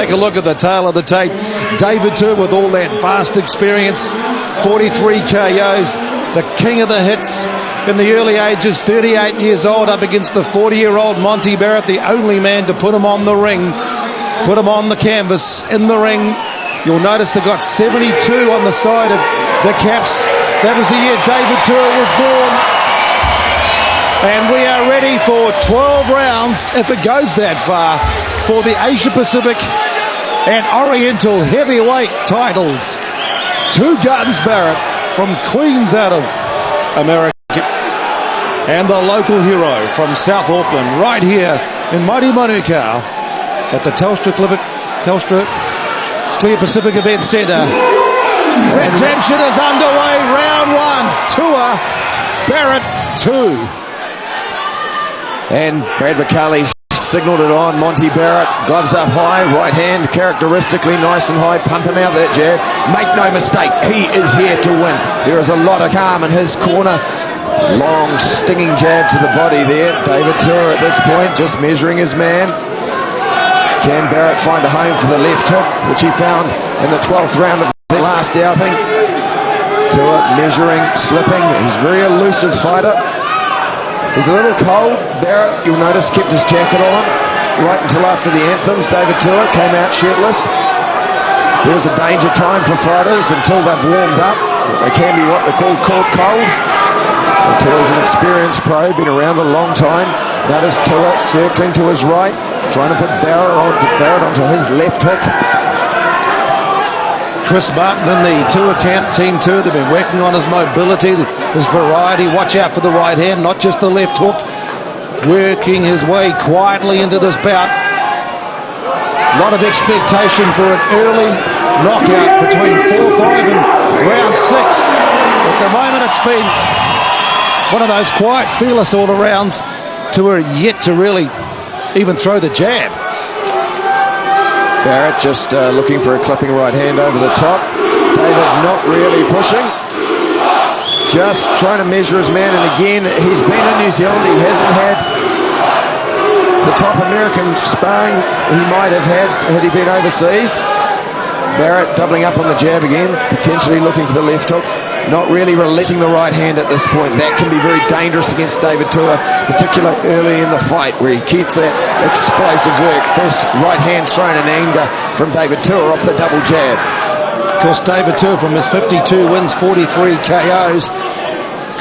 take a look at the tail of the tape. David Tur with all that vast experience, 43 KOs, the king of the hits in the early ages, 38 years old, up against the 40-year-old Monte Barrett, the only man to put him on the ring, put him on the canvas, in the ring. You'll notice they got 72 on the side of the caps. That was the year David Tur was born. And we are ready for 12 rounds, if it goes that far, for the Asia Pacific and Oriental heavyweight titles. Two Guns Barrett from Queens out of America, and the local hero from South Auckland, right here in mighty Manukau at the Telstra Clear Pacific Event Centre. Redemption is underway, round one. Tur, Barrett 2. And Brad McCulley signalled it on. Monte Barrett, gloves up high, right hand characteristically nice and high, pumping out that jab. Make no mistake, he is here to win. There is a lot of calm in his corner. Long stinging jab to the body there. David Tur at this point just measuring his man. Can Barrett find a home for the left hook, which he found in the 12th round of the last outing? Tur measuring, slipping. He's a very elusive fighter. He's a little cold. Barrett, you'll notice, kept his jacket on right until after the anthems. David Tur came out shirtless. There was a danger time for fighters until they've warmed up. They can be what they call caught cold. Tur's an experienced pro, been around a long time. Notice Tur circling to his right, trying to put Barrett onto his left hook. Chris Martin in the Tur camp, Team Tur, they've been working on his mobility, his variety. Watch out for the right hand, not just the left hook. Working his way quietly into this bout. A lot of expectation for an early knockout between 4-5 and round 6. At the moment it's been one of those quiet, fearless all-arounds. Tur yet to really even throw the jab. Barrett just looking for a clipping right hand over the top. David not really pushing. Just trying to measure his man, and again, he's been in New Zealand. He hasn't had the top American sparring he might have had he been overseas. Barrett doubling up on the jab again, potentially looking for the left hook. Not really releasing the right hand at this point. That can be very dangerous against David Tur, particularly early in the fight where he keeps that explosive work. First right hand thrown in anger from David Tur off the double jab. Of course, David Tur from his 52 wins, 43 KOs.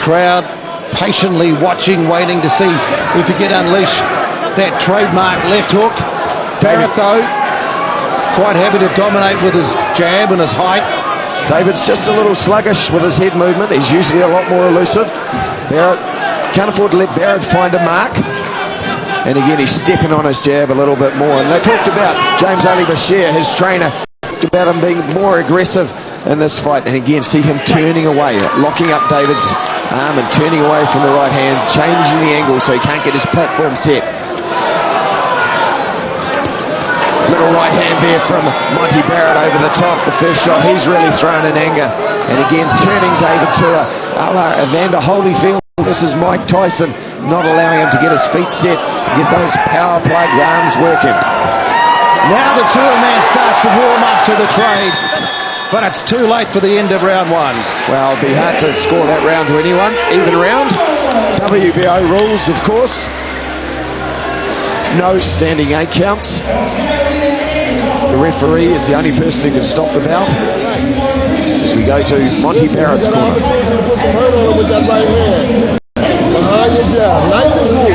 Crowd patiently watching, waiting to see if he can unleash that trademark left hook. Barrett, though, quite happy to dominate with his jab and his height. David's just a little sluggish with his head movement. He's usually a lot more elusive. Barrett can't afford to let Barrett find a mark. And again, he's stepping on his jab a little bit more. And they talked about James Ali Bashir, his trainer, about him being more aggressive in this fight. And again, see him turning away, locking up David's arm and turning away from the right hand, changing the angle so he can't get his platform set. Little right hand there from Monte Barrett over the top. The first shot he's really thrown in anger. And again, turning David Tur a la Evander Holyfield. This is Mike Tyson, not allowing him to get his feet set, get those power plug arms working. Now the Tur man starts to warm up to the trade, but it's too late for the end of round one. Well, it'd be hard to score that round to anyone. Even round. WBO rules, of course. No standing 8 counts. The referee is the only person who can stop the bout. As we go to Monte Barrett's corner. With that right hand. Behind your jab. Nice and smooth.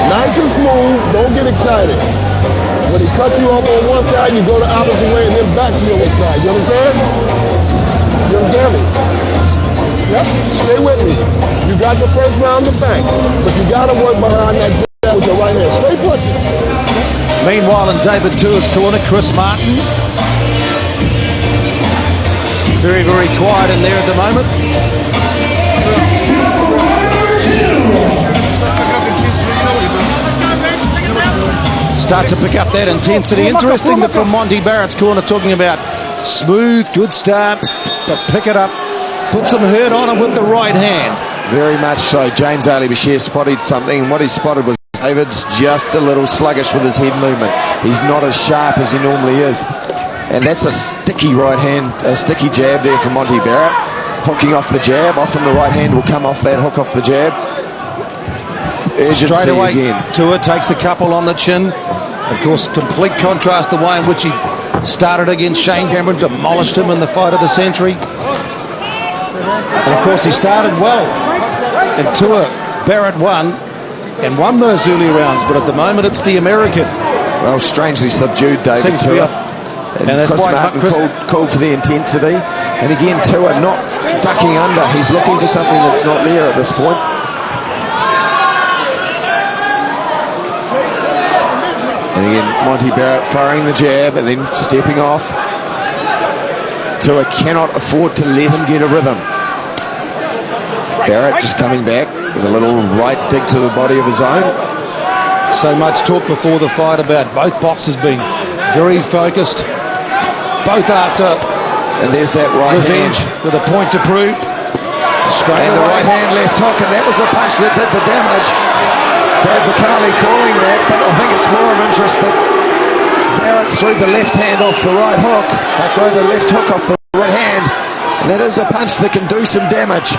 Nice and smooth. Don't get excited. When he cuts you off on one side, you go the opposite way and then back to the other side. You understand? You understand me? Yep. Stay with me. You got the first round in the bank, but you got to work behind that jab with your right hand. Stay pushing. Meanwhile, in David Tur's corner, Chris Martin. Very, very quiet in there at the moment. Start to pick up that intensity. Interesting that from Monte Barrett's corner, talking about smooth, good start, to pick it up, put some hurt on it with the right hand. Very much so. James Ali Bashir spotted something, and what he spotted was David's just a little sluggish with his head movement. He's not as sharp as he normally is. And that's a sticky right hand, a sticky jab there from Monte Barrett. Hooking off the jab. Often the right hand will come off that hook off the jab. Urgency Straight away, again. Tua takes a couple on the chin. Of course, complete contrast the way in which he started against Shane Cameron, demolished him in the fight of the century. And of course, he started well. And Tua, Barrett won those early rounds, but at the moment it's the American. Well, strangely subdued, David Seems to be Tua. up. And that's Chris why Martin called for the intensity. And again, Tua not ducking under. He's looking for something that's not there at this point. And again, Monte Barrett firing the jab and then stepping off. Tua cannot afford to let him get a rhythm. Barrett just coming back with a little right dig to the body of his own. So much talk before the fight about both boxers being very focused, both after And there's that right revenge hand. with a point to prove. Straight And the away. right hand left hook, and that was the punch that did the damage. Brad McCarley calling that, but I think it's more of interest that Barrett threw the left hand off the right hook. Sorry, the left hook off the right hand. And that is a punch that can do some damage.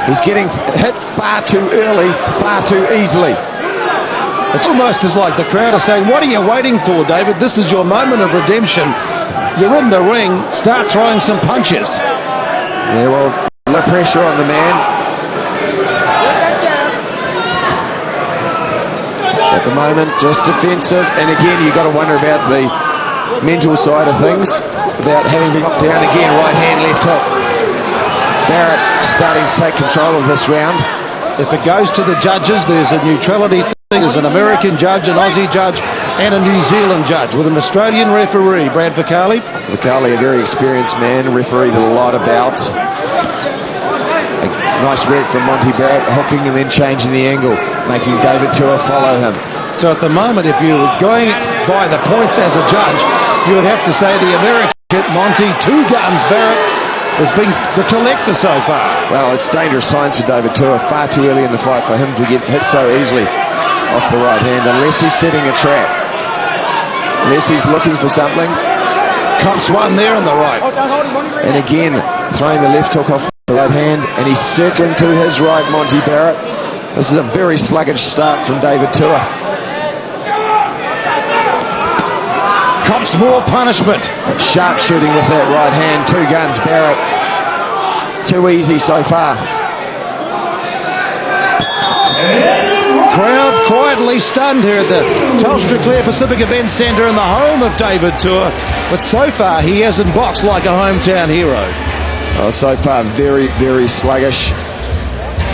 He's getting hit far too early, far too easily. It almost is like the crowd are saying, what are you waiting for, David? This is your moment of redemption. You're in the ring, start throwing some punches. Yeah, well, no pressure on the man. At the moment, just defensive. And again, you've got to wonder about the mental side of things, about having been knocked down again, right hand, left hook. Barrett starting to take control of this round. If it goes to the judges, there's a neutrality thing. There's an American judge, an Aussie judge, and a New Zealand judge with an Australian referee, Brad McCarley. McCarley, a very experienced man, refereed a lot of bouts. Nice work from Monte Barrett, hooking and then changing the angle, making David Tua follow him. So at the moment, if you were going by the points as a judge, you would have to say the American Monte, 2 guns, Barrett has been the collector so far. Well, it's dangerous signs for David Tua. Far too early in the fight for him to get hit so easily off the right hand, unless he's setting a trap. Unless he's looking for something. Cops one there on the right. And again, throwing the left hook off the right hand, and he's circling to his right, Monte Barrett. This is a very sluggish start from David Tua. Cops more punishment. Sharp shooting with that right hand. 2 guns, Barrett. Too easy so far. Crowd quietly stunned here at the Telstra Clear Pacific Event Centre in the home of David Tua. But so far, he hasn't boxed like a hometown hero. Oh, so far, very, very sluggish.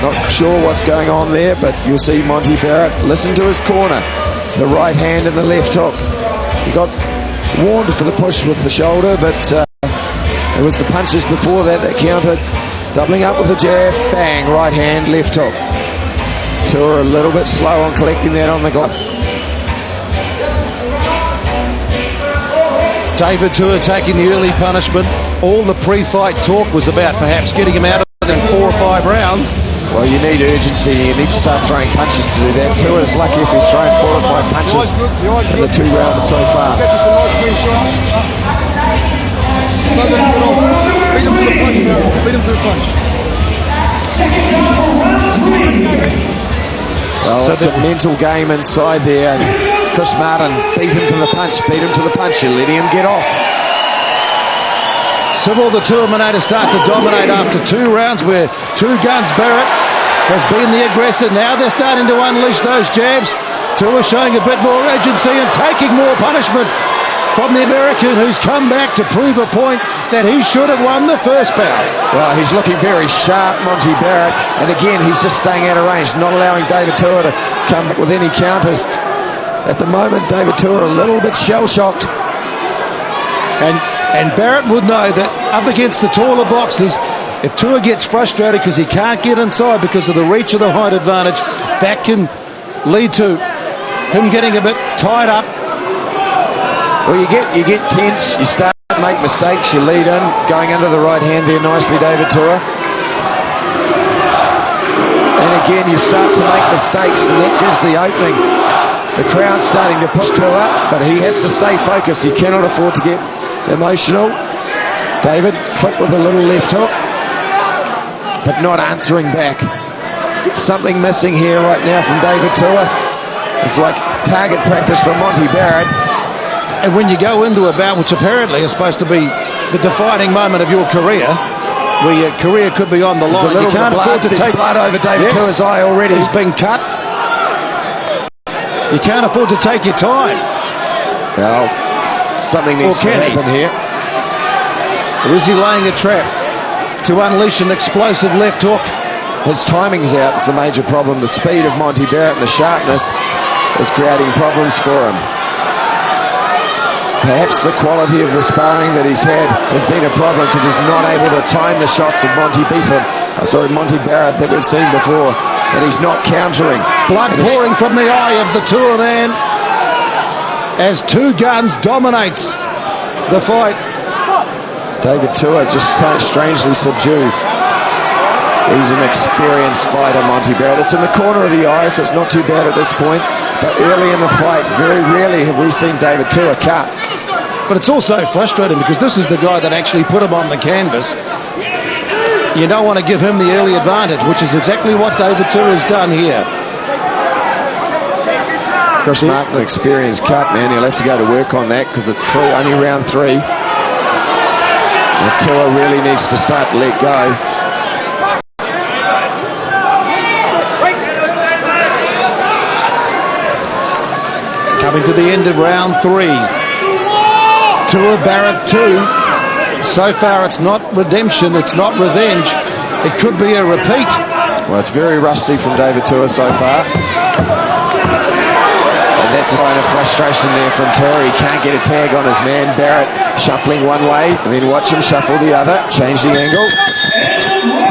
Not sure what's going on there, but you'll see Monte Barrett listen to his corner. The right hand and the left hook. He got warned for the push with the shoulder, but it was the punches before that counted. Doubling up with a jab, bang, right hand, left hook. Tua a little bit slow on collecting that on the glove. David Tua taking the early punishment. All the pre-fight talk was about perhaps getting him out of it in 4 or 5 rounds. Well, you need urgency. You need to start throwing punches to do that. Tua is lucky if he's thrown 4 or 5 punches in the 2 rounds so far. Beat him to the punch, man. Beat him to the punch. Well, it's a mental game inside there. Chris Martin beat him to the punch, You're letting him get off. So will the Tuaminator start to dominate after 2 rounds where 2 guns Barrett has been the aggressor. Now they're starting to unleash those jabs. Tua showing a bit more agency and taking more punishment from the American, who's come back to prove a point that he should have won the first bout. Well, he's looking very sharp, Monte Barrett, and again, he's just staying out of range, not allowing David Tua to come back with any counters. At the moment, David Tua a little bit shell-shocked. And Barrett would know that up against the taller boxers, if Tua gets frustrated because he can't get inside because of the reach of the height advantage, that can lead to him getting a bit tied up. Well, you get tense, you start to make mistakes, you lead in, going under the right hand there nicely, David Tua. And again, you start to make mistakes, and that gives the opening. The crowd's starting to push Tua, but he has to stay focused. He cannot afford to get emotional. David clipped with a little left hook, but not answering back. Something missing here right now from David Tua. It's like target practice from Monte Barrett. And when you go into a bout, which apparently is supposed to be the defining moment of your career, where your career could be on the line, There's a little you can't afford to take blood over David Tua's eye already. He's been cut. You can't afford to take your time. Well, something needs to happen here. Or is he laying a trap to unleash an explosive left hook? His timing's out. It's the major problem. The speed of Monte Barrett and the sharpness is creating problems for him. Perhaps the quality of the sparring that he's had has been a problem because he's not able to time the shots of Monte Barrett that we've seen before, that he's not countering. Blood pouring from the eye of the Tua man as Two Guns dominates the fight. David Tua just strangely subdued. He's an experienced fighter, Monte Barrett. It's in the corner of the eye, so it's not too bad at this point. But early in the fight, very rarely have we seen David Tua cut. But it's also frustrating because this is the guy that actually put him on the canvas. You don't want to give him the early advantage, which is exactly what David Tua has done here. Chris Martin, experienced cut, man. He'll have to go to work on that because it's only round 3. And Tua really needs to start to let go. Coming to the end of round 3. Tua Barrett 2. So far it's not redemption, it's not revenge. It could be a repeat. Well, it's very rusty from David Tua so far. And that's a sign of frustration there from Tua. He can't get a tag on his man. Barrett shuffling one way, and then watch him shuffle the other. Change the angle.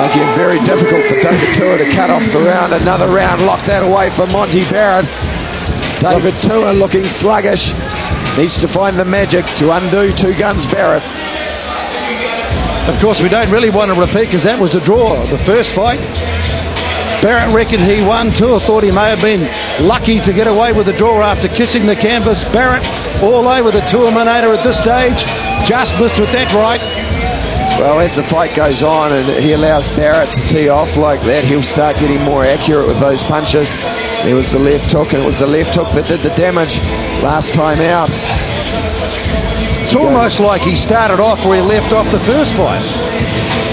Making it very difficult for David Tua to cut off the round. Another round, lock that away for Monte Barrett. David Tua looking sluggish. Needs to find the magic to undo Two Guns Barrett. Of course, we don't really want to repeat because that was a draw. The first fight, Barrett reckoned he won. Tua thought he may have been lucky to get away with a draw after kissing the canvas. Barrett all over the Tua-minator at this stage. Just missed with that right. Well, as the fight goes on and he allows Barrett to tee off like that, he'll start getting more accurate with those punches. There was the left hook, and it was the left hook that did the damage last time out. It's almost like he started off where he left off the first fight.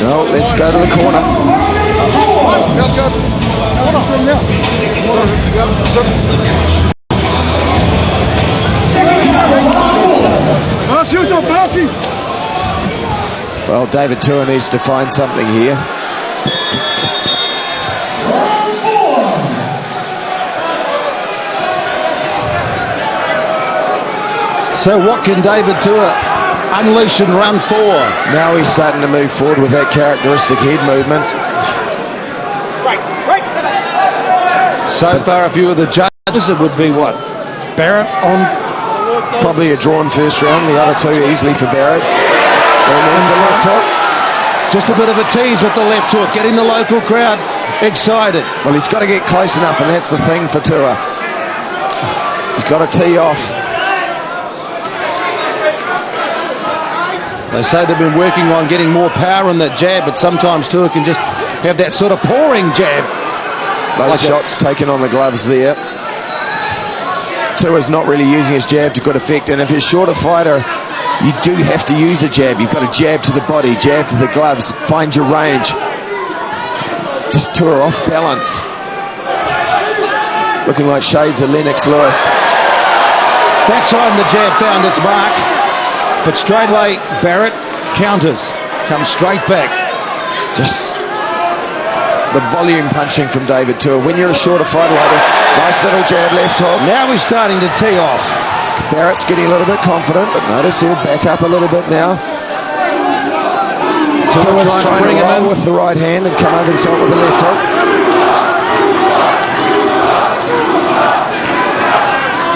No, let's go to the corner. Well, David Tua needs to find something here. So what can David Tua unleash in round 4? Now he's starting to move forward with that characteristic head movement. So far, a few of the judges, it would be what? Barrett on? Probably a drawn first round. The other two easily for Barrett. And there's the left hook. Just a bit of a tease with the left hook, getting the local crowd excited. Well, he's got to get close enough, and that's the thing for Tua. He's got to tee off. They say they've been working on getting more power in that jab, but sometimes Tua can just have that sort of pouring jab. Those shots taken on the gloves there. Tua's not really using his jab to good effect, and if you're a shorter fighter, you do have to use a jab. You've got to jab to the body, jab to the gloves, find your range. Just Tua off balance. Looking like shades of Lennox Lewis. That time the jab found its mark, but straight away Barrett counters, comes straight back. Just the volume punching from David Tua. When you're a shorter fighter like that, nice little jab left hook. Now he's starting to tee off. Barrett's getting a little bit confident, but notice he'll back up a little bit now. Tua's trying to roll with the right hand and come over the top with the left hook.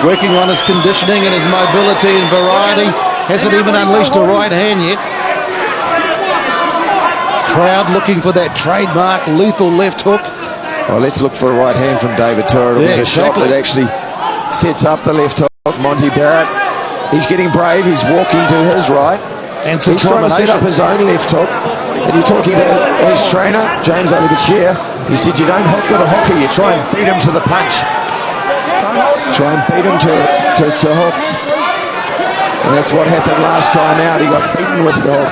Working on his conditioning and his mobility and variety. Hasn't even unleashed a right hand yet. Crowd looking for that trademark lethal left hook. Well, let's look for a right hand from David Tua. It'll be the shot that actually sets up the left hook. Monte Barrett, he's getting brave. He's walking to his right. And he's trying to set up his own left hook. And you're talking to his trainer, James Bashir. He said, you don't hook with a hooker, you try and beat him to the punch. Try and beat him to hook. And that's what happened last time out. He got beaten with the hook.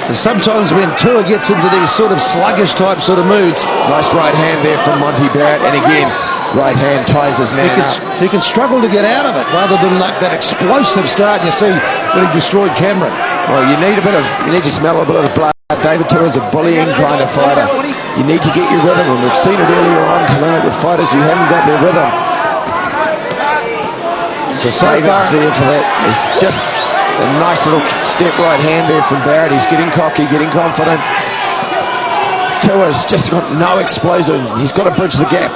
And sometimes when Tua gets into these sort of sluggish type sort of moods. Nice right hand there from Monte Barrett. And again, right hand ties his man up. He can struggle to get out of it rather than like that explosive start you see when he destroyed Cameron. Well, you need to smell a bit of blood. David Tua is a bullying kind of fighter. You need to get your rhythm, and we've seen it earlier on tonight with fighters who haven't got their rhythm. So David's there for that. It's just a nice little step right hand there from Barrett. He's getting cocky, getting confident. Tua's just got no explosive. He's got to bridge the gap.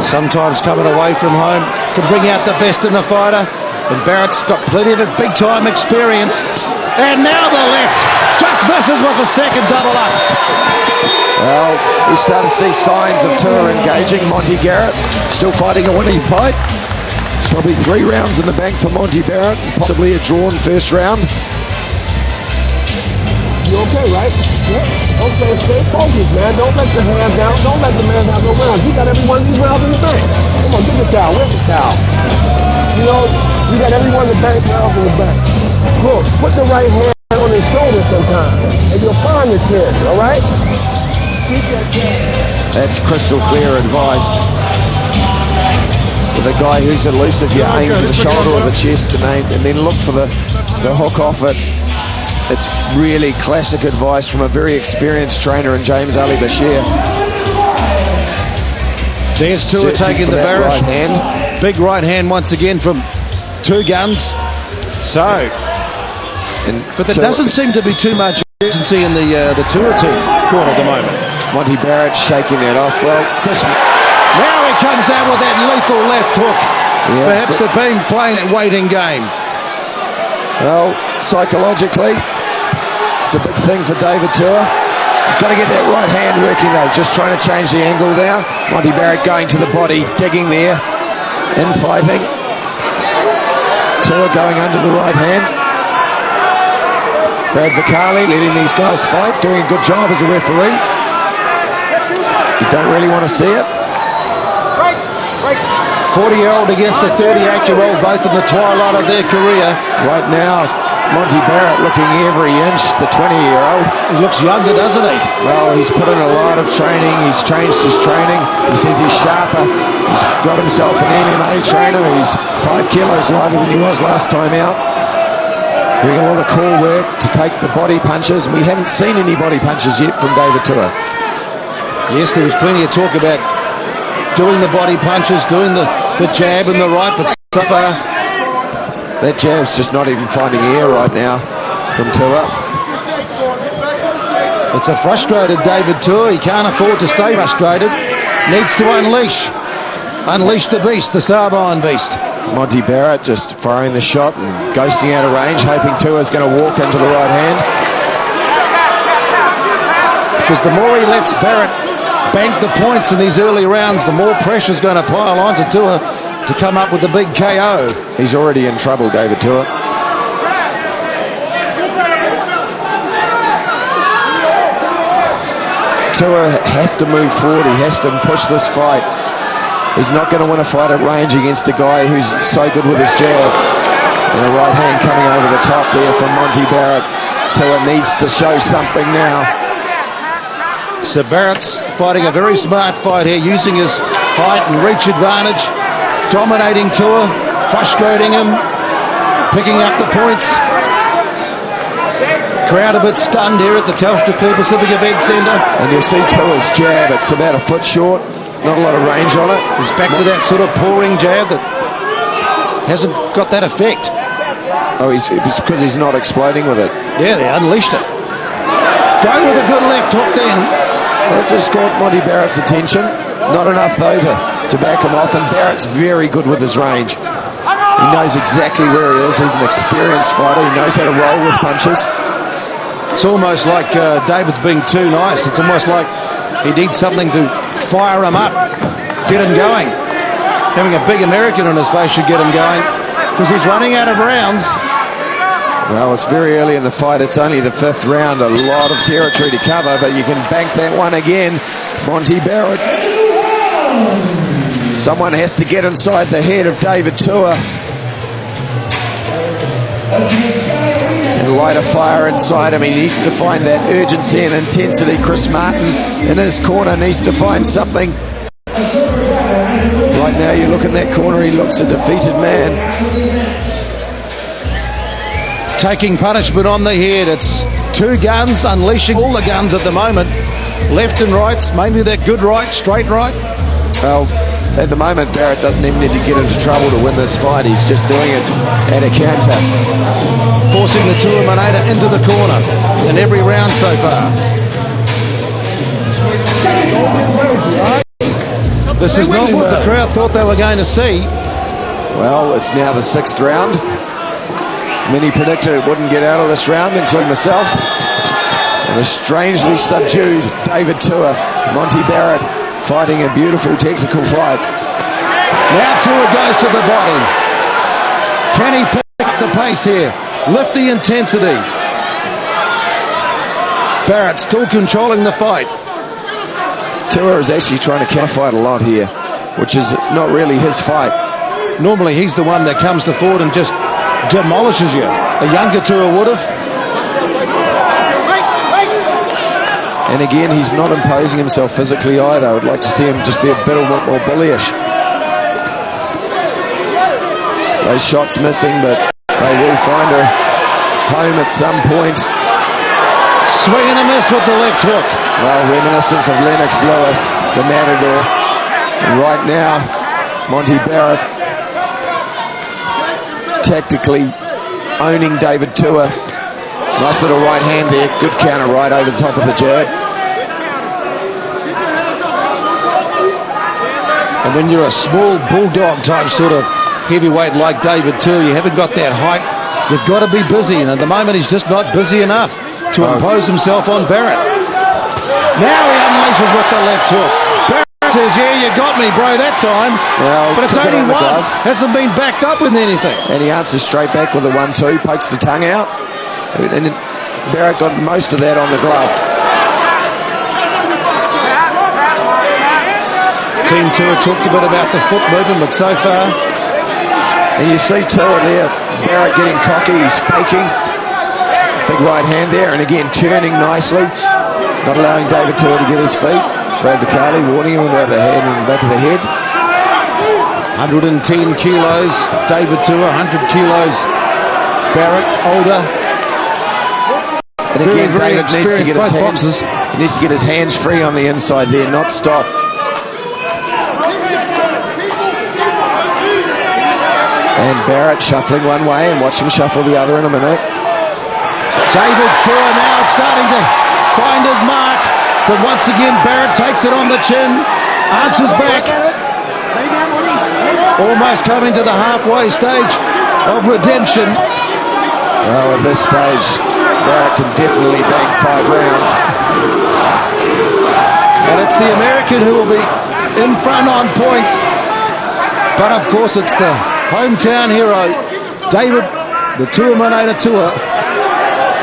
Sometimes coming away from home can bring out the best in a fighter. And Barrett's got plenty of big-time experience. And now the left just misses with the second double up. Well, we start to see signs of Tua engaging. Monte Barrett still fighting a winning fight. It's probably 3 rounds in the bank for Monte Barrett, possibly a drawn first round. You okay, right? Yeah. Okay, stay focused, man. Don't let the hand down. Don't let the man have no rounds. You got every one of these rounds in the bank. Come on, get the towel. Where's the towel? You know, you got every one of the bank rounds in the bank. Look, put the right hand on his shoulder sometimes, and you'll find the chin, all right? That's crystal clear advice. With a guy who's elusive, you aim for the shoulder or the chest and then look for the hook off it. It's really classic advice from a very experienced trainer in James Bashir. There's Tua taking the Barrett. Right hand. Big right hand once again from 2 guns. So, but there doesn't seem to be too much urgency in the Tua team corner at the moment. Monte Barrett shaking that off. Well, now he comes down with that lethal left hook. Yeah, perhaps they've been playing a waiting game. Well, psychologically, it's a big thing for David Tua. He's got to get that right hand working though, just trying to change the angle now. Monte Barrett going to the body, digging there, infighting. Tua going under the right hand. Brad Vicali letting these guys fight, doing a good job as a referee. You don't really want to see it. 40-year-old against a 38-year-old, both in the twilight of their career. Right now, Monte Barrett looking every inch, the 20-year-old. He looks younger, doesn't he? Well, he's put in a lot of training. He's changed his training. He says he's sharper. He's got himself an MMA trainer. He's 5 kilos lighter than he was last time out. Doing a lot of core work to take the body punches. We haven't seen any body punches yet from David Tua. Yes, there was plenty of talk about doing the body punches, doing the jab and the right, but so far that jab's just not even finding air right now from Tua. It's a frustrated David Tua. He can't afford to stay frustrated. Needs to unleash the beast, the Sarbine beast. Monte Barrett just firing the shot and ghosting out of range, hoping Tua's going to walk into the right hand. Because the more he lets Barrett bank the points in these early rounds, the more pressure's going to pile on to Tua to come up with the big KO. He's already in trouble, David Tua. Tua has to move forward. He has to push this fight. He's not going to win a fight at range against a guy who's so good with his jab. And a right hand coming over the top there from Monte Barrett. Tua needs to show something now. So Barrett's fighting a very smart fight here, using his height and reach advantage, dominating Tua, frustrating him, picking up the points. Crowd a bit stunned here at the Telstra Clear Pacific Event Centre. And you'll see Tua's jab, it's about a foot short, not a lot of range on it. He's back to that sort of pouring jab that hasn't got that effect. Oh, it's because he's not exploding with it. Yeah, they unleashed it. Go with a good left hook then. That just caught Monte Barrett's attention. Not enough though to back him off, and Barrett's very good with his range. He knows exactly where he is. He's an experienced fighter. He knows how to roll with punches. It's almost like David's being too nice. It's almost like he needs something to fire him up, get him going. Having a big American on his face should get him going because he's running out of rounds. Well, it's very early in the fight. It's only the 5th round. A lot of territory to cover, but you can bank that one again. Monte Barrett. Someone has to get inside the head of David Tua and light a fire inside him. He needs to find that urgency and intensity. Chris Martin in his corner needs to find something. Right now, you look in that corner, he looks a defeated man. Taking punishment on the head. It's 2 guns, unleashing all the guns at the moment. Left and rights, mainly that good right, straight right. Well, at the moment, Barrett doesn't even need to get into trouble to win this fight. He's just doing it at a counter. Forcing the Tua Monte into the corner in every round so far. This is not what the crowd thought they were going to see. Well, it's now the 6th round. Many predicted it wouldn't get out of this round, including myself. And a strangely subdued David Tua, Monte Barrett, fighting a beautiful technical fight. Now Tua goes to the body. Can he pick the pace here? Lift the intensity. Barrett still controlling the fight. Tua is actually trying to counter-fight a lot here, which is not really his fight. Normally he's the one that comes to forward and just demolishes you. A younger Tua would have. And again, he's not imposing himself physically either. I would like to see him just be a bit more bullyish. Those shots missing, but they will find her home at some point. Swing and a miss with the left hook. Well, reminiscence of Lennox Lewis, the Matador. And right now, Monte Barrett tactically owning David Tua. Nice little right hand there. Good counter right over the top of the jab. And when you're a small bulldog type sort of heavyweight like David Tua, you haven't got that height. You've got to be busy. And at the moment, he's just not busy enough to impose himself on Barrett. Now he unleashes with the left hook. Barrett says, yeah, you got me, bro, that time. Well, but it's only one. Hasn't been backed up with anything. And he answers straight back with a 1-2, pokes the tongue out. And Barrett got most of that on the glove. Team Tua talked a bit about the foot movement, but so far... And you see Tua there, Barrett getting cocky, he's faking. Big right hand there, and again turning nicely. Not allowing David Tua to get his feet. Brad Bacali warning him about the hand in the back of the head. 110 kilos, David Tua, 100 kilos, Barrett, older. And again, David needs to get his hands. He needs to get his hands free on the inside there, not stop. And Barrett shuffling one way, and watch him shuffle the other in a minute. David Tua now starting to find his mark, but once again Barrett takes it on the chin, answers back. Almost coming to the halfway stage of redemption. Well, at this stage, Barrett can definitely bank 5 rounds. And it's the American who will be in front on points. But of course it's the hometown hero, David, the Tua Monte Tua,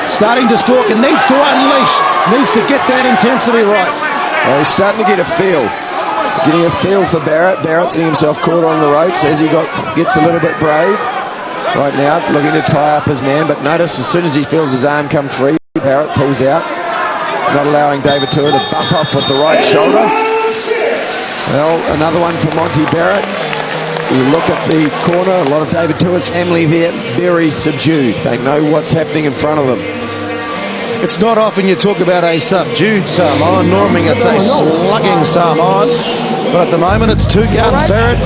starting to stalk and needs to unleash, needs to get that intensity right. Well, he's starting to get a feel. Getting a feel for Barrett. Barrett getting himself caught on the ropes as he gets a little bit brave. Right now, looking to tie up his man, but notice as soon as he feels his arm come free, Barrett pulls out, not allowing David Tua to bump off with the right shoulder. Well, another one for Monte Barrett. You look at the corner, a lot of David Tua's family there, very subdued. They know what's happening in front of them. It's not often you talk about a subdued Samoan. Normally it's a slugging Samoan. But at the moment it's 2 guns. Barrett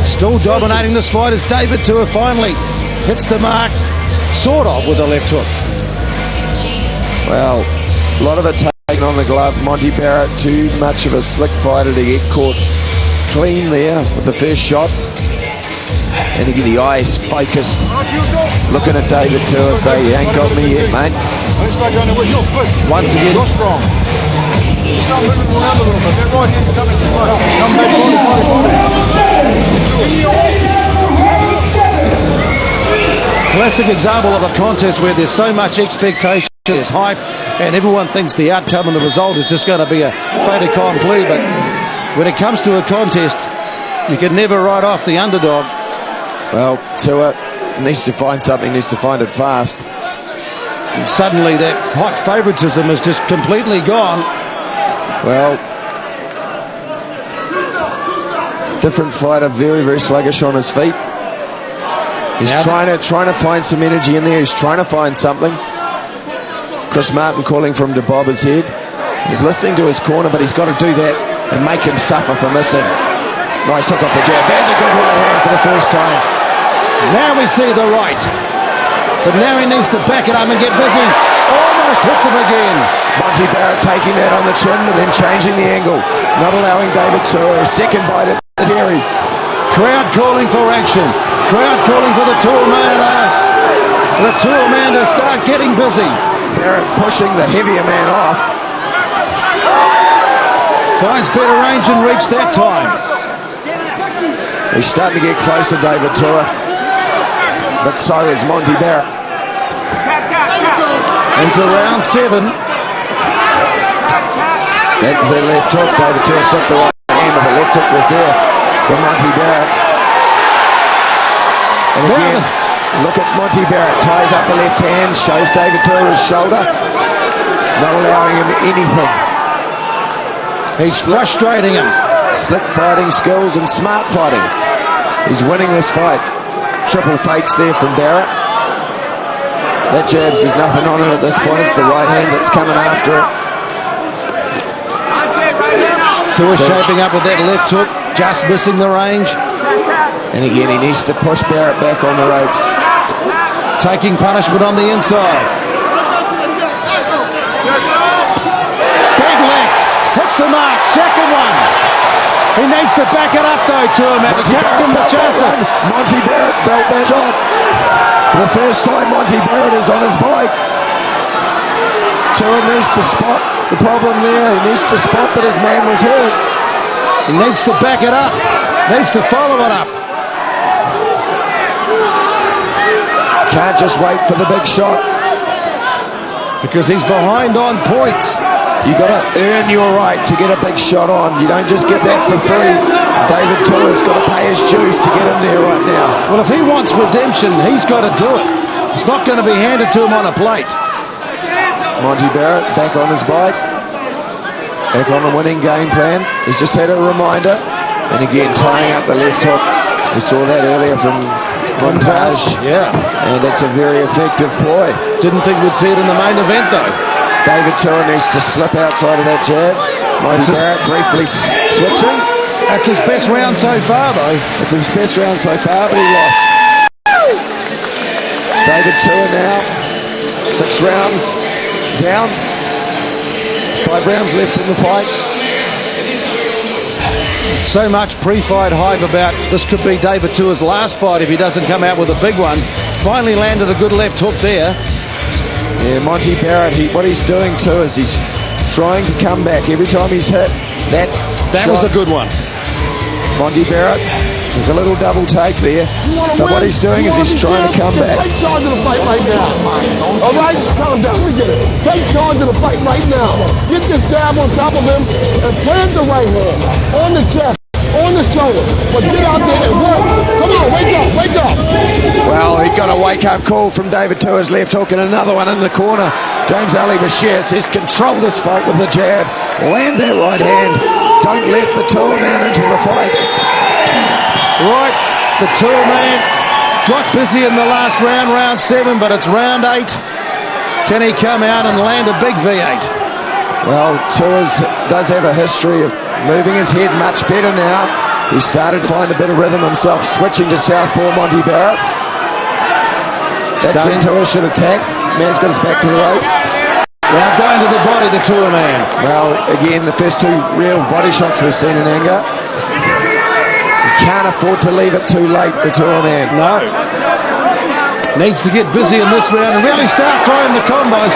still dominating this fight as David Tua finally hits the mark, sort of, with a left hook. Well, a lot of it taken on the glove. Monte Barrett, too much of a slick fighter to get caught clean there with the first shot. And again, the eyes focused, looking at David Tour, say, you ain't got me yet, mate. Once again, You're strong. Start moving around a little bit. That right hand's coming too much. Come back, classic example of a contest where there's so much expectation, hype, and everyone thinks the outcome and the result is just going to be a fait accompli. But when it comes to a contest, you can never write off the underdog. Well, Tua needs to find something, needs to find it fast. And suddenly that hot favouritism is just completely gone. Well, different fighter, very, very sluggish on his feet. He's trying to find some energy in there. He's trying to find something. Chris Martin calling for him to bob his head. He's listening to his corner, but he's got to do that and make him suffer for missing. Nice hook off the jab. There's a good right hand for the first time. Now we see the right. But now he needs to back it up and get busy. Almost hits him again. Monte Barrett taking that on the chin and then changing the angle. Not allowing David Tour a second bite at Terry. Crowd calling for action. Crowd calling for the Tour man. The Tour man to start getting busy. Barrett pushing the heavier man off. Finds better range and reach that time. He's starting to get close to David Tour. But so is Monte Barrett. Into round 7. That's the left hook. David Tour set the right hand, but the left hook was there for Monte Barrett. And again, look at Monte Barrett. Ties up the left hand, shows David Tour his shoulder. Not allowing him anything. He's frustrating him. Slick fighting skills and smart fighting. He's winning this fight. Triple fakes there from Barrett. That jabs, there's nothing on it at this point. It's the right hand that's coming after it. Tour shaping up with that left hook, just missing the range. And again, he needs to push Barrett back on the ropes. Taking punishment on the inside. Big left. Hits the mark. Second one. He needs to back it up though, Tourman. Monte Barrett felt that shot. For the first time, Monte Barrett is on his bike. Tour needs to spot the problem there. He needs to spot that his man was hurt. He needs to back it up. Needs to follow it up. Can't just wait for the big shot. Because he's behind on points. You got to earn your right to get a big shot on. You don't just get that for free. David Tour's got to pay his dues to get in there right now. Well, if he wants redemption, he's got to do it. It's not going to be handed to him on a plate. Monte Barrett back on his bike. Back on the winning game plan. He's just had a reminder. And again, tying up the left hook. We saw that earlier from Montage. Yeah. And it's a very effective ploy. Didn't think we'd see it in the main event, though. David Tour needs to slip outside of that jab. Monte Barrett briefly switching. That's his best round so far, though. It's his best round so far, but he lost. David Tour now, 6 rounds down. 5 rounds left in the fight. So much pre-fight hype about this could be David Tour's last fight if he doesn't come out with a big one. Finally landed a good left hook there. Yeah, Monte Barrett, what he's doing too is he's trying to come back. Every time he's hit that was a good one. Monte Barrett with a little double take there. But what he's doing is he's trying to come back. Take charge of the fight right now. All right? Calm down. We get it. Take charge of the fight right now. Get this jab on top of him and plant the right hand on the chest, on the shoulder. But get out there and work. Come on, wake up, wake up. Well, he got a wake-up call from David Tour's left hook and another one in the corner. James Ali Bashir says control this fight with the jab. Land that right hand. Don't let the Tour man into the fight. Right, the Tour man got busy in the last round, round 7, but it's round 8. Can he come out and land a big V8? Well, Tour does have a history of moving his head much better now. He started to find a bit of rhythm himself, switching to southpaw Monte Barrett. That's when Tour should attack. Man's got his back to the ropes. Now going to the body, the Tour man. Well, again, the first 2 real body shots we've seen in anger. can't afford to leave it too late, the Tour man. No. Needs to get busy in this round and really start throwing the combos.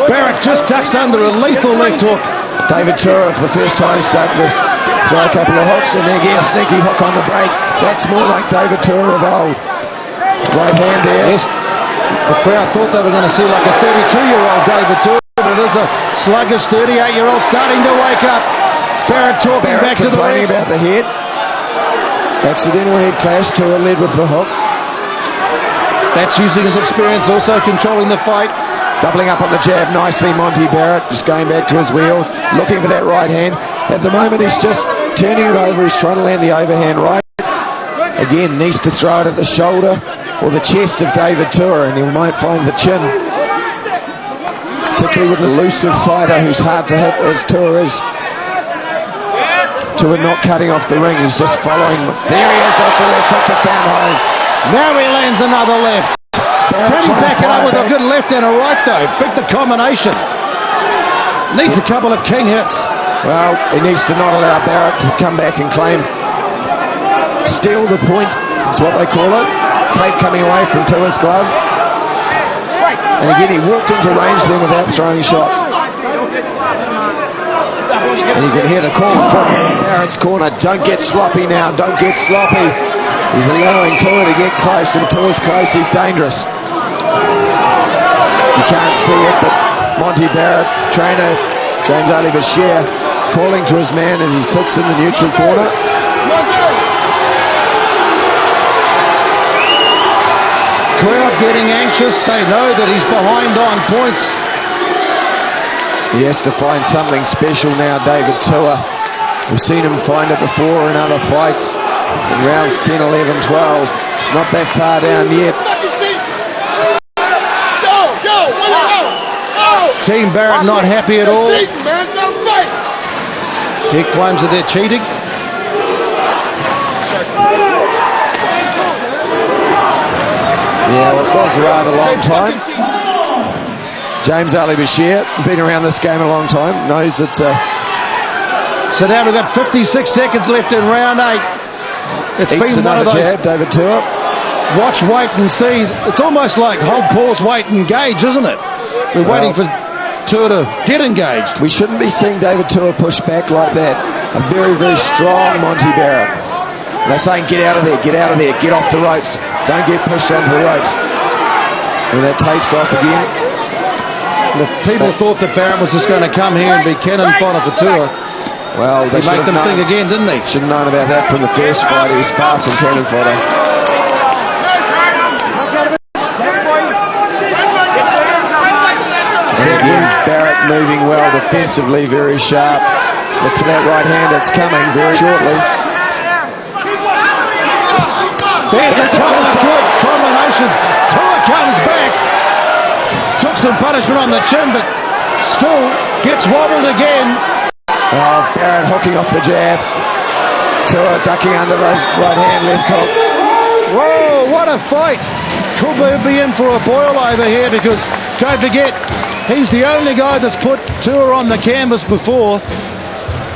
Barrett just ducks under a lethal left hook. David Tour, for the first time, starting to throw a couple of hooks, and then get a sneaky hook on the break. That's more like David Tour of old. Right hand there. Yes. The crowd thought they were going to see like a 32-year-old David Tour, but it is a sluggish 38-year-old starting to wake up. Barrett talking back to the complaining ref. about the head. Accidental head clash. Tour led with the hook. That's using his experience, also controlling the fight. Doubling up on the jab nicely, Monte Barrett, just going back to his wheels, looking for that right hand. At the moment, he's just turning it over. He's trying to land the overhand right. Again, needs to throw it at the shoulder or the chest of David Tour, and he might find the chin. Particularly with an elusive fighter who's hard to hit as Tour is. Tour not cutting off the ring, he's just following. There he is, that's a left hook that found home. Now he lands another left. Can he back it up with a good left and a right though? Pick the combination. Needs a couple of king hits. Well, he needs to not allow Barrett to come back and claim. Steal the point, is what they call it. Tape coming away from Tour's glove. And again, he walked into range then without throwing shots. And you can hear the call from Barrett's corner. Don't get sloppy now, don't get sloppy. He's allowing Tour to get close, and Tour's close, he's dangerous. You can't see it, but Monte Barrett's trainer, James Ali Bashir, calling to his man as he sits in the neutral corner. Crowd getting anxious. They know that he's behind on points. He has to find something special now, David Tour. We've seen him find it before in other fights. In rounds 10, 11, 12. It's not that far down yet. Team Barrett not happy at all. He claims that they're cheating. Yeah, well, it was a rather long time. James Ali Bashir, been around this game a long time, knows that. So now we've got 56 seconds left in round 8. It's been one of those. Jab, David Tour. Watch, wait and see. It's almost like hold, pause, wait, engage, isn't it? We're waiting for Tour to get engaged. We shouldn't be seeing David Tour push back like that. A very, very strong Monte Barrett. They're saying get out of there, get out of there, get off the ropes. Don't get pushed onto the ropes. And that takes off again. The people thought that Barrett was just going to come here and be cannon fodder for Tour. Well, they he made them think again, didn't he? Should have known about that from the first fight. He was far from cannon fodder. Again, Barrett moving well defensively, very sharp. Look for that right hand, it's coming very shortly. There's a couple of good combinations. Tour comes back. Took some punishment on the chin, but still gets wobbled again. Oh, Barrett hooking off the jab. Tour ducking under the right hand, left hook. Whoa, what a fight. Could be in for a boil over here because, don't forget, he's the only guy that's put Tour on the canvas before.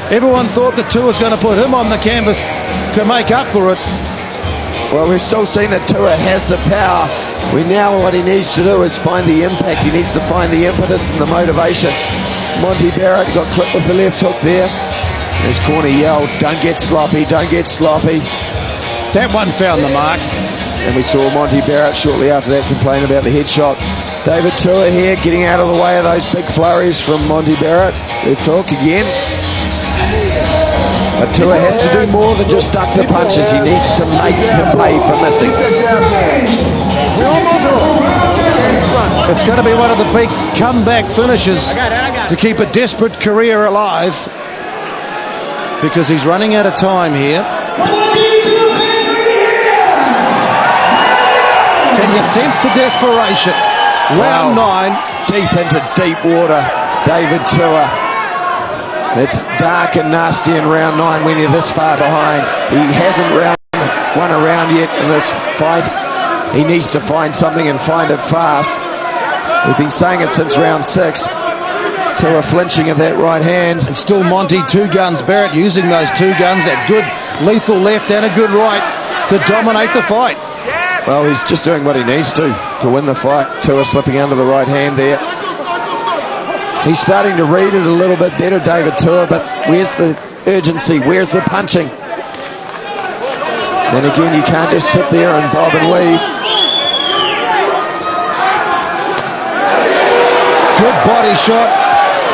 Everyone thought that Tour was going to put him on the canvas to make up for it. Well, we've still seen that Tour has the power. What he needs to do is find the impact. He needs to find the impetus and the motivation. Monte Barrett got clipped with the left hook there. His corner yelled, don't get sloppy, don't get sloppy. That one found the mark. And we saw Monte Barrett shortly after that complain about the headshot. David Tour here getting out of the way of those big flurries from Monte Barrett. Left hook again. But Tour has to do more than just duck the punches. He needs to make him pay for missing. It's going to be one of the big comeback finishes to keep a desperate career alive because he's running out of time here. Can you sense the desperation? Round 9. Deep into deep water. David Tour. It's dark and nasty in round 9 when you're this far behind. He hasn't won a round yet in this fight. He needs to find something and find it fast. We've been saying it since round 6. Tour flinching at that right hand. And still Monte, 2 guns. Barrett using those 2 guns. That good lethal left and a good right to dominate the fight. Well, he's just doing what he needs to win the fight. Tua slipping under the right hand there. He's starting to read it a little bit better, David Tua, but where's the urgency? Where's the punching? And again, you can't just sit there and bob and weave. Good body shot.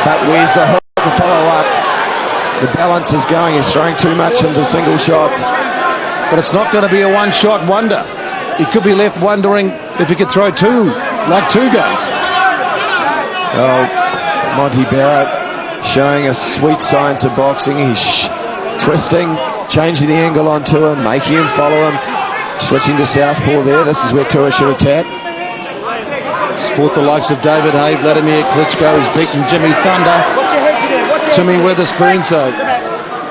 But where's the hook to follow up? The balance is going. He's throwing too much into single shots. But it's not going to be a one-shot wonder. He could be left wondering if he could throw two, like two guns. Oh, Monte Barrett showing us sweet science of boxing. He's twisting, changing the angle on Tua, making him follow him, switching to southpaw there. This is where Tua should attack. Sport the likes of David Hay, Vladimir Klitschko. He's beaten Jimmy Thunder, Timmy Witherspoon, so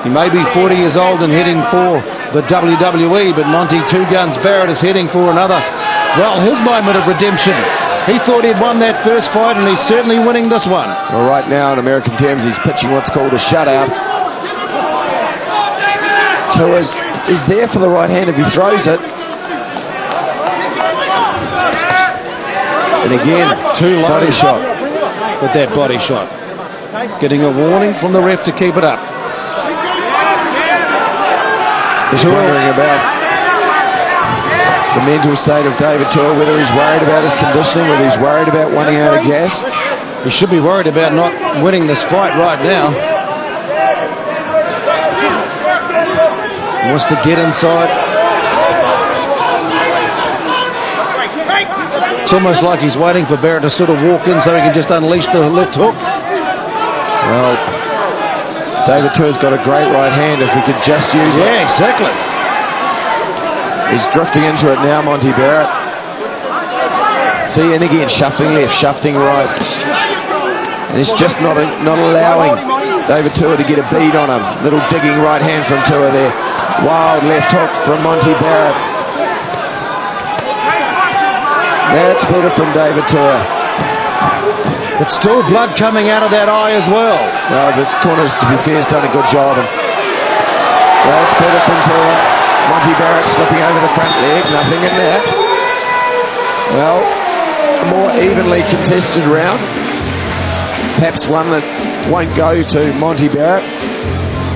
he may be 40 years old and heading for the WWE, but Monte Two Guns Barrett is heading for another, well, his moment of redemption. He thought he'd won that first fight, and he's certainly winning this one. Well, right now, in American terms, he's pitching what's called a shutout. Tua is there for the right hand if he throws it. And again, too low body shot. With that body shot. Getting a warning from the ref to keep it up. Just wondering about the mental state of David Tua, whether he's worried about his conditioning, whether he's worried about running out of gas. He should be worried about not winning this fight right now. He wants to get inside. It's almost like he's waiting for Barrett to sort of walk in so he can just unleash the left hook. Well, David Tua's got a great right hand if we could just use it. Yeah, exactly. He's drifting into it now, Monte Barrett. See, and again, shifting left, shifting right. And he's just not allowing David Tua to get a bead on him. Little digging right hand from Tua there. Wild left hook from Monte Barrett. That's better from David Tua. But still blood coming out of that eye as well. No, the corners, to be fair, has done a good job. And that's better from Tua. Monte Barrett slipping over the front leg, nothing in there. Well, a more evenly contested round. Perhaps one that won't go to Monte Barrett.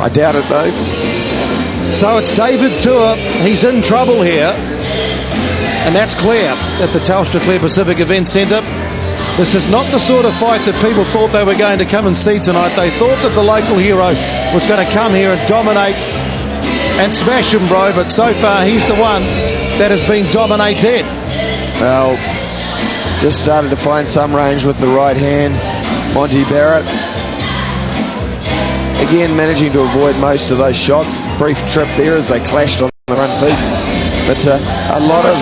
I doubt it though. So it's David Tua. He's in trouble here. And that's clear at the Telstra Clear Pacific Event Centre. This is not the sort of fight that people thought they were going to come and see tonight. They thought that the local hero was going to come here and dominate and smash him, bro. But so far, he's the one that has been dominated. Well, just started to find some range with the right hand. Monte Barrett, again, managing to avoid most of those shots. Brief trip there as they clashed on the front feet. But a lot of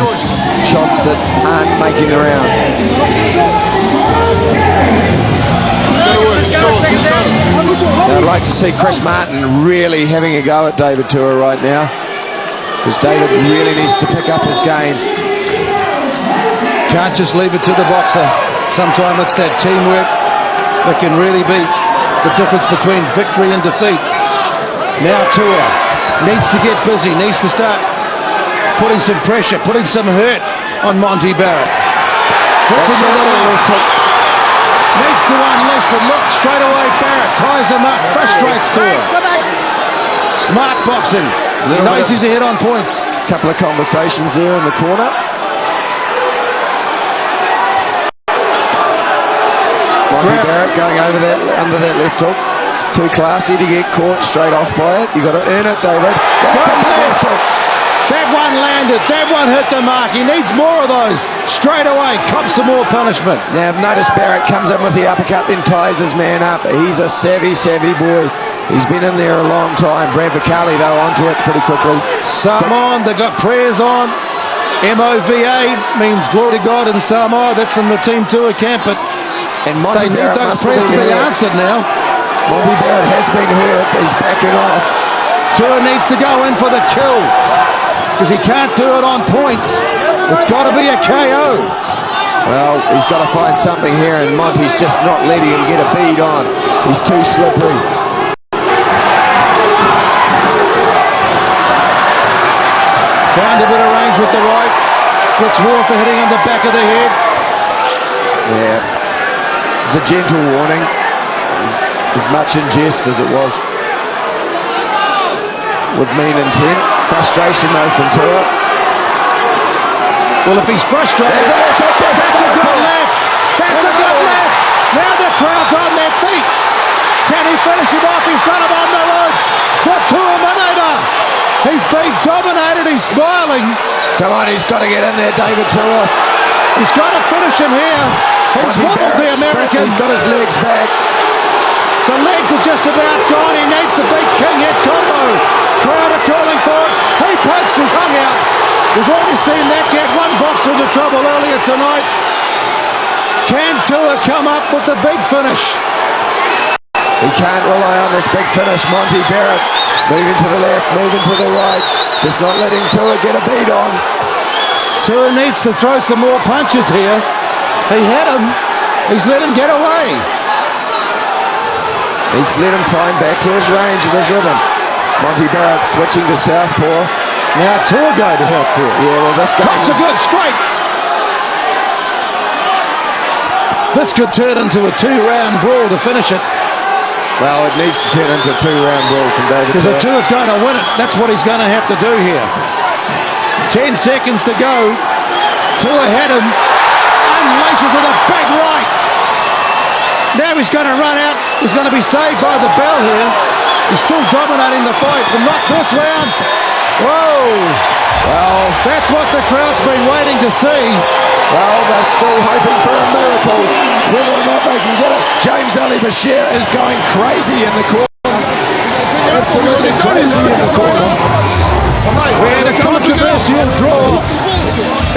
shots that aren't making the round. I'd like to see Chris Martin really having a go at David Tua right now, because David really needs to pick up his game. Can't just leave it to the boxer. Sometimes it's that teamwork that can really be the difference between victory and defeat. Now Tua needs to get busy, needs to start putting some pressure, putting some hurt on Monte Barrett. Needs to unleash, but look, straight away Barrett ties him up, frustrates Tua. Smart boxing. He knows he's ahead on points. Couple of conversations there in the corner. Monte Barrett going over that, under that left hook. It's too classy to get caught straight off by it. You've got to earn it, David. That one landed, that one hit the mark. He needs more of those. Straight away, cop some more punishment. Now, notice Barrett comes in with the uppercut, then ties his man up. He's a savvy boy. He's been in there a long time. Brad Bacali, though, onto it pretty quickly. Samoan, they've got prayers on. MOVA means glory to God in Samoa. That's in the Team Tua camp, but and Monte they need Barrett those prayers to be answered now. Monte Barrett has been hurt. He's backing off. Tua needs to go in for the kill, because he can't do it on points. It's got to be a KO. Well, he's got to find something here, and Monte's just not letting him get a bead on. He's too slippery. with the right. Gets War for hitting on the back of the head. Yeah. It's a gentle warning. As much in jest as it was with mean intent. Frustration though from Tua. Well, if he's frustrated, that's a good left. That's a good left. Now the crowd's on their feet. Can he finish him off? He's got him on the ropes. The Tua-minator. He's being dominated. He's smiling. Come on, he's got to get in there, David Tua. He's got to finish him here. He's wobbled the American. He's got his legs back. The legs are just about gone. He needs the big king head combo. Crowd are calling for it. He pokes his tongue out. We've already seen that get one boxer into trouble earlier tonight. Can Tua come up with the big finish? He can't rely on this big finish. Monte Barrett moving to the left, moving to the right. Just not letting Tua get a beat on. Tua needs to throw some more punches here. He had him. He's let him get away. He's let him find back to his range and his rhythm. Monte Barrett switching to southpaw. Now Tua go to southpaw. Yeah, well this guy Cops a good straight. This could turn into a 2-round brawl to finish it. Well, it needs to turn into a 2-round brawl from David Because Tua. if Tua's going to win it, that's what he's going to have to do here. 10 seconds to go. Tua had him. Unleashes with a big right. Now he's going to run out. He's going to be saved by the bell here. He's still dominating the fight, but not this round. Whoa! Well, that's what the crowd's been waiting to see. Well, they're still hoping for a miracle. Whether or not they can get it. James Ali Bashir is going crazy in the corner. Absolutely crazy in the corner. We had a controversial draw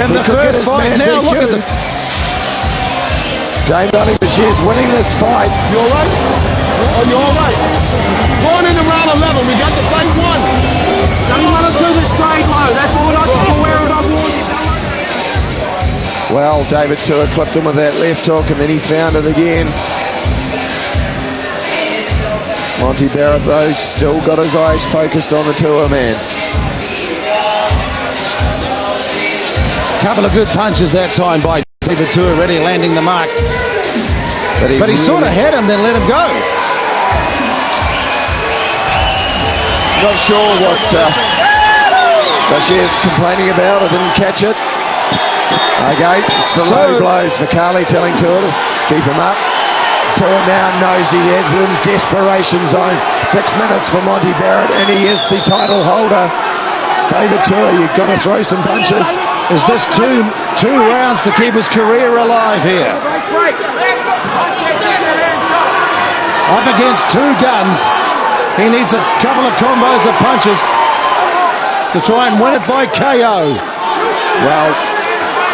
in the first fight. Now look at the... James Ali Bashir's winning this fight. You all right? Oh, you all right? Going into round 11, we got the fight won. Don't let us do this straight low. That's all I'm wearing on board. Well, David Tua clipped him with that left hook and then he found it again. Monte Barrett, though, still got his eyes focused on the Tua man. Couple of good punches that time by David Tua, really landing the mark. But he sort of had him, then let him go. Not sure what Bashir's complaining about. I didn't catch it. Okay, it's the low blows. McCarley telling Tua to keep him up. Tua now knows he is in desperation zone. 6 minutes for Monte Barrett, and he is the title holder. David Tua, you've got to throw some punches. Is this two rounds to keep his career alive here? Up against two guns. He needs a couple of combos of punches to try and win it by KO. Well,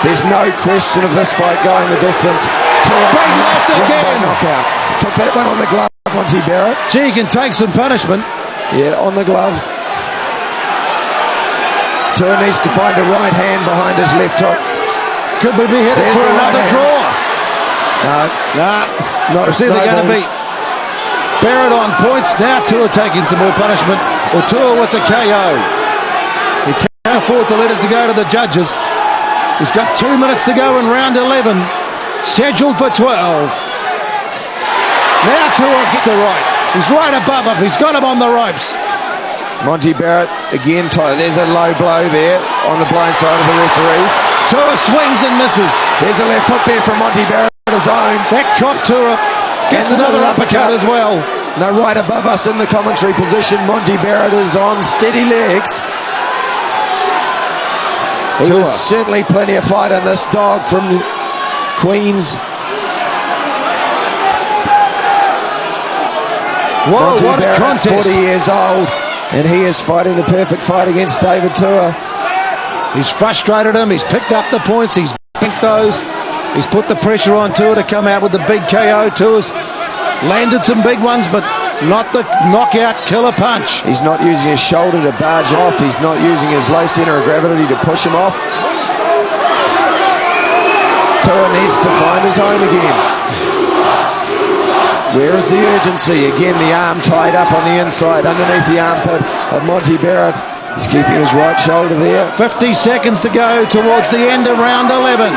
there's no question of this fight going the distance. Big left again. Knockout. Took that one on the glove, Monte Barrett. Gee, he can take some punishment. Yeah, on the glove. Tua needs to find a right hand behind his left hook. Could we be headed for another draw? No. It's either going to be Barrett on points, now Tua taking some more punishment, or Tua with the KO. He can't afford to let it to go to the judges. He's got 2 minutes to go in round 11, scheduled for 12. Now Tua gets the right. He's right above him. He's got him on the ropes. Monte Barrett again. There's a low blow there on the blind side of the referee. Tua swings and misses. There's a left hook there from Monte Barrett on his own. That caught Tua. Gets another uppercut as well. Now right above us in the commentary position, Monte Barrett is on steady legs. There's certainly plenty of fight in this dog from Queens. Whoa, Monte what a Barrett, contest. 40 years old, and he is fighting the perfect fight against David Tua. He's frustrated him. He's picked up the points. He's banked those. He's put the pressure on Tua to come out with the big KO. Tua's landed some big ones, but not the knockout killer punch. He's not using his shoulder to barge off. He's not using his low center of gravity to push him off. Tua needs to find his own again. Where is the urgency? Again, the arm tied up on the inside underneath the armpit of Monte Barrett. He's keeping his right shoulder there. 50 seconds to go towards the end of round 11.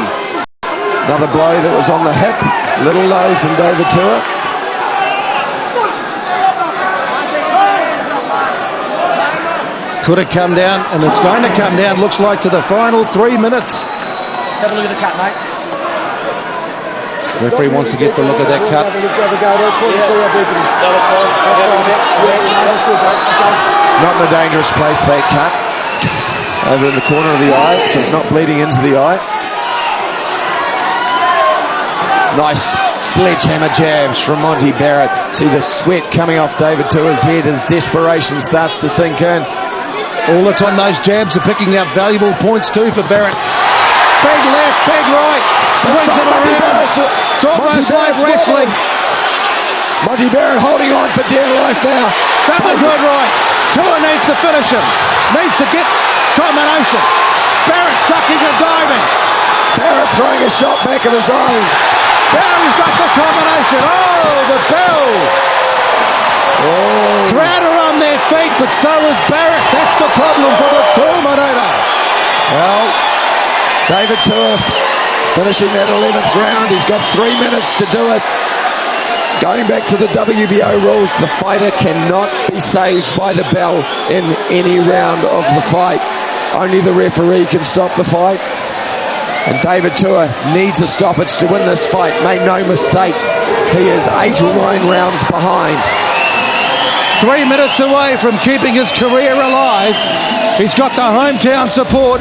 Another blow that was on the hip. Little low from David Tua. Could have come down, and it's going to come down, looks like, to the final 3 minutes. Have a look at the cut, mate. Referee wants to get the look at that cut. It's not in a dangerous place, that cut. Over in the corner of the eye, so it's not bleeding into the eye. Nice sledgehammer jabs from Monte Barrett. See the sweat coming off David Tua's head as desperation starts to sink in. All the time those jabs are picking up valuable points too for Barrett. Big left, big right. Swings it around. It's almost like wrestling. Monte Barrett holding on for dear life now. Double good right. Tua needs to finish him. Needs to get combination. Barrett ducking and diving. Barrett throwing a shot back of his own. There he's got the combination. Oh, the bell. Oh. Crowd are on their feet, but so is Barrett. That's the problem for the Terminator. Well, David Tua finishing that 11th round. He's got 3 minutes to do it. Going back to the WBO rules, the fighter cannot be saved by the bell in any round of the fight. Only the referee can stop the fight. And David Tua needs a stoppage to win this fight. Make no mistake, he is 8 or 9 rounds behind. 3 minutes away from keeping his career alive. He's got the hometown support.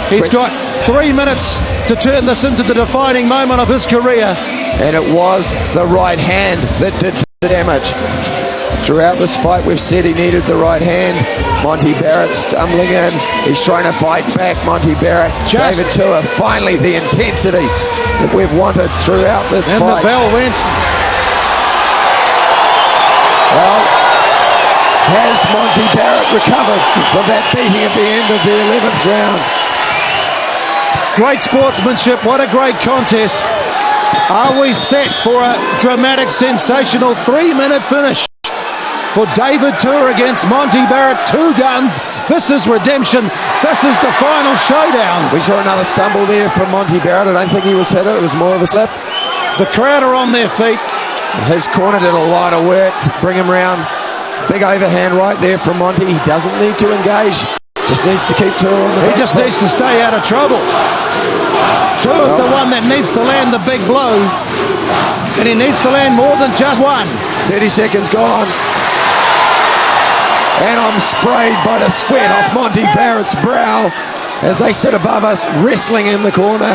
He's got 3 minutes to turn this into the defining moment of his career. And it was the right hand that did the damage. Throughout this fight, we've said he needed the right hand. Monte Barrett stumbling in. He's trying to fight back, Monte Barrett. David Tua, finally the intensity that we've wanted throughout this fight. And the bell went. Well, has Monte Barrett recovered from that beating at the end of the 11th round? Great sportsmanship. What a great contest. Are we set for a dramatic, sensational 3-minute finish for David Tua against Monte Barrett? 2 guns. This is redemption. This is the final showdown. We saw another stumble there from Monte Barrett. I don't think he was hit. It was more of a slip. The crowd are on their feet. His corner did a lot of work to bring him round. Big overhand right there from Monte. He doesn't need to engage. Just needs to keep Tua on the He just needs to stay out of trouble. Tua's the one that needs to land the big blow. And he needs to land more than just one. 30 seconds gone. And I'm sprayed by the sweat off Monte Barrett's brow as they sit above us, wrestling in the corner.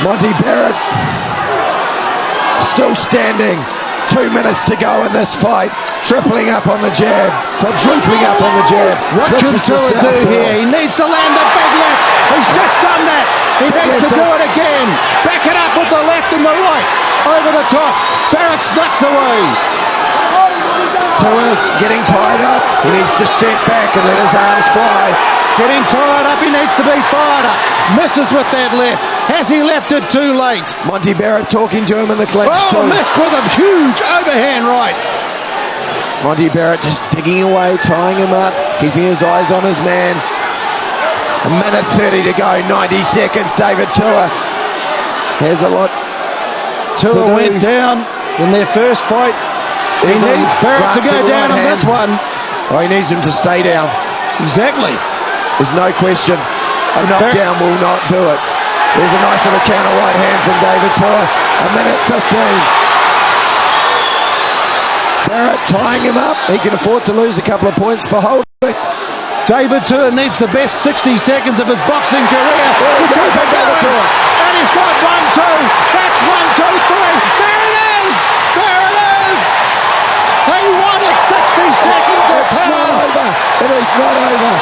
Monte Barrett still standing. 2 minutes to go in this fight. Tripling up on the jab. Quadrupling up on the jab. What can Tua do here? He needs to land the big left. He's just done that. He needs to do it again. Back it up with the left and the right. Over the top. Barrett snucks away. Tua's getting tied up. He needs to step back and let his arms fly. Getting tied up. He needs to be fired up. Misses with that left. Has he left it too late? Monte Barrett talking to him in the clinch. Missed with a huge overhand right. Monte Barrett just digging away, tying him up, keeping his eyes on his man. 1:30 to go, 90 seconds. David Tua has a lot. Tua went down in their first fight. He needs Barrett to go down on this one. Oh, he needs him to stay down. Exactly. There's no question. A knockdown will not do it. There's a nice little counter right hand from David Tua. 1:15. Barrett tying him up. He can afford to lose a couple of points for holding. David Tua needs the best 60 seconds of his boxing career. And he's got 1-2. That's 1-2-3. There it is. There it is. He won a 60 seconds. It's not over. It is not over.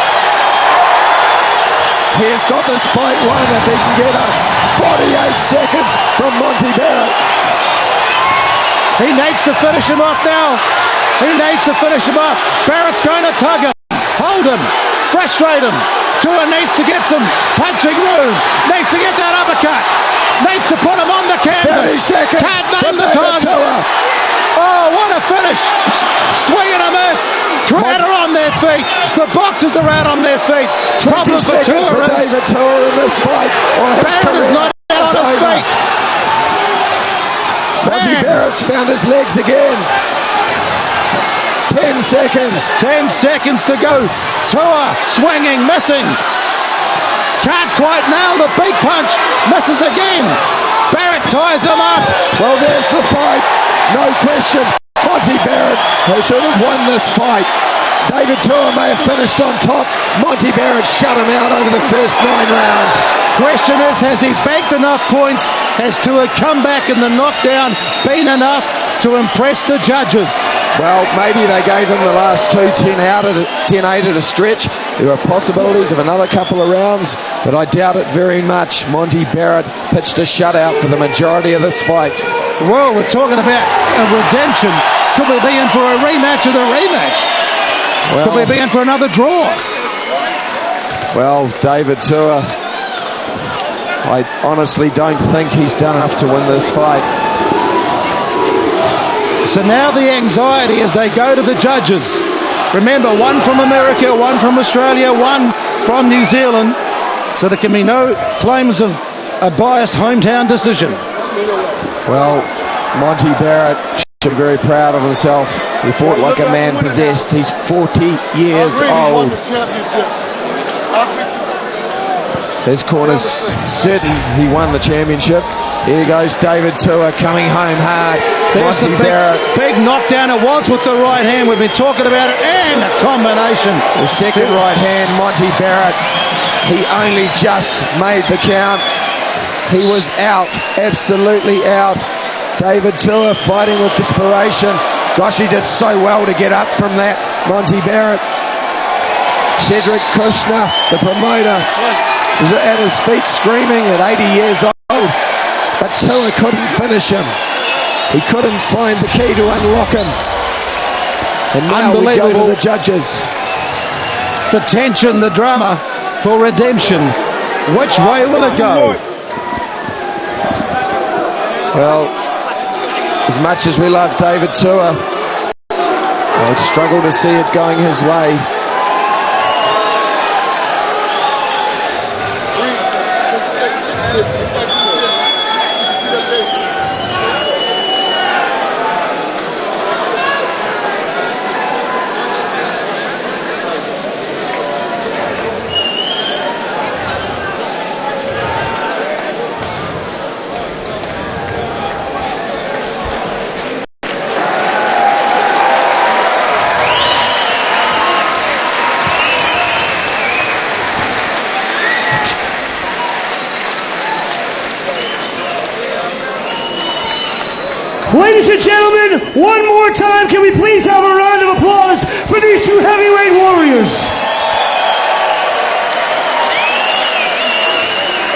He has got this fight won if he can get up 48 seconds from Monte Barrett. He needs to finish him off now. He needs to finish him off. Barrett's going to tug him, hold him, frustrate him. Tua needs to get some punching room. Needs to get that uppercut. Needs to put him on the canvas. 30 seconds. Can't name the time. Oh, what a finish. Swing and a miss. Crowd are on their their feet. The boxers are out on their feet. 20 seconds for David Tua in this fight. Barrett is not out on his feet. Monte Barrett's found his legs again. 10 seconds. 10 seconds to go. Tua swinging, missing. Can't quite nail the big punch. Misses again. Barrett ties him up. Well, there's the fight. No question. Monte Barrett, who should have won this fight. David Tua may have finished on top. Monte Barrett shut him out over the first 9 rounds. Question is, has he banked enough points? Has Tua come back in the knockdown been enough to impress the judges? Well, maybe they gave him the last 10-8 at a stretch. There are possibilities of another couple of rounds, but I doubt it very much. Monte Barrett pitched a shutout for the majority of this fight. Well, we're talking about a redemption. Could we be in for a rematch of the rematch? Could we be in for another draw? Well, David Tua, I honestly don't think he's done enough to win this fight. So now the anxiety as they go to the judges. Remember, one from America, one from Australia, one from New Zealand. So there can be no claims of a biased hometown decision. Well, Monte Barrett should be very proud of himself. He fought like a man possessed. He's 40 years old. His corner's certain he won the championship. Here goes David Tua coming home hard. There's the big knockdown. It was with the right hand. We've been talking about it. And a combination. The second right hand, Monte Barrett. He only just made the count. He was out. Absolutely out. David Tua fighting with desperation. Gosh, he did so well to get up from that. Monte Barrett. Cedric Kushner, the promoter, was at his feet screaming at 80 years old. But Tua couldn't finish him. He couldn't find the key to unlock him. And now we go to the judges. The tension, the drama for redemption. Which way will it go? Well, as much as we love David Tua, I would struggle to see it going his way. Ladies and gentlemen, one more time, can we please have a round of applause for these two heavyweight warriors?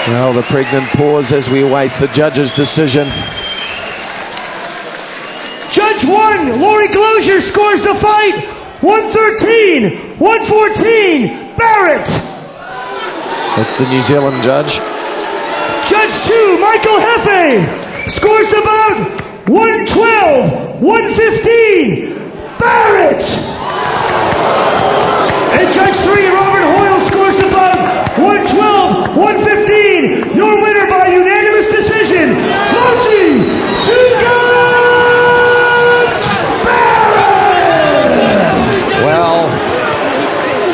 Well, the pregnant pause as we await the judge's decision. Judge 1, Laurie Glozier scores the fight, 113, 114, Barrett. That's the New Zealand judge. Judge 2, Michael Hefe, scores the bout, 112, 115, Barrett! And Judge 3, Robert Hoyle, scores the bout, 112, 115. Your winner by unanimous decision, Monte Barrett! Well,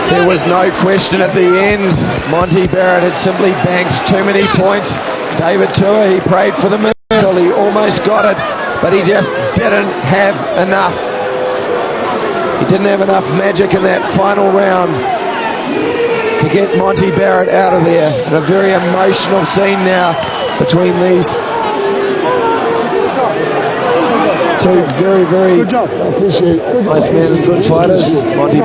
there was no question at the end. Monte Barrett had simply banked too many points. David Tua, he prayed for the medal. He almost got it, but he just didn't have enough. He didn't have enough magic in that final round to get Monte Barrett out of there. And a very emotional scene now between these two very, very nice men and good fighters. Monte